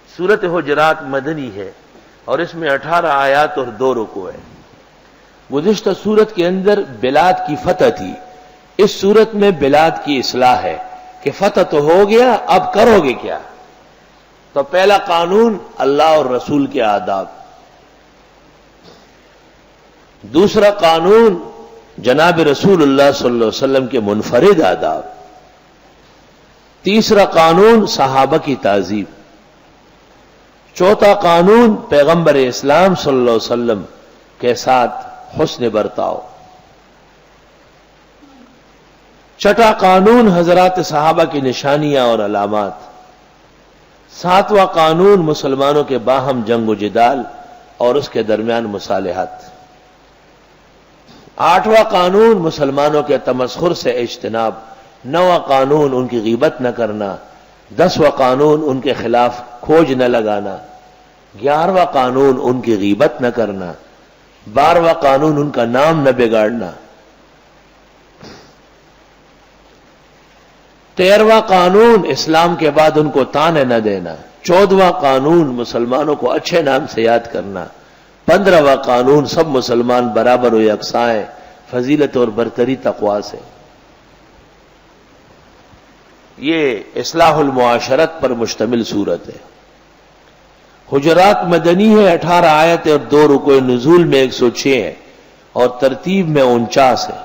سورت حجرات مدنی ہے اور اس میں 18 آیات اور 2 رکوع ہیں۔ گزشتہ سورت کے اندر بلاد کی فتح تھی، اس سورت میں بلاد کی اصلاح ہے کہ فتح تو ہو گیا، اب کرو گے کیا؟ تو پہلا قانون اللہ اور رسول کے آداب، دوسرا قانون جناب رسول اللہ صلی اللہ علیہ وسلم کے منفرد آداب، تیسرا قانون صحابہ کی تعظیم، چوتھا قانون پیغمبر اسلام صلی اللہ علیہ وسلم کے ساتھ حسن برتاؤ، چھٹا قانون حضرات صحابہ کی نشانیاں اور علامات، ساتواں قانون مسلمانوں کے باہم جنگ و جدال اور اس کے درمیان مصالحت، آٹھواں قانون مسلمانوں کے تمسخر سے اجتناب، نواں قانون ان کی غیبت نہ کرنا، 10واں قانون ان کے خلاف کھوج نہ لگانا، 11واں قانون ان کی غیبت نہ کرنا، 12واں قانون ان کا نام نہ بگاڑنا، 13واں قانون اسلام کے بعد ان کو تانے نہ دینا، 14واں قانون مسلمانوں کو اچھے نام سے یاد کرنا، 15واں قانون سب مسلمان برابر و یکساں ہیں، فضیلت اور برتری تقویٰ سے۔ یہ اصلاح المعاشرت پر مشتمل صورت ہے۔ حجرات مدنی ہے، 18 آیتیں اور 2 رکوع، نزول میں 106 ہے اور ترتیب میں 49 ہے۔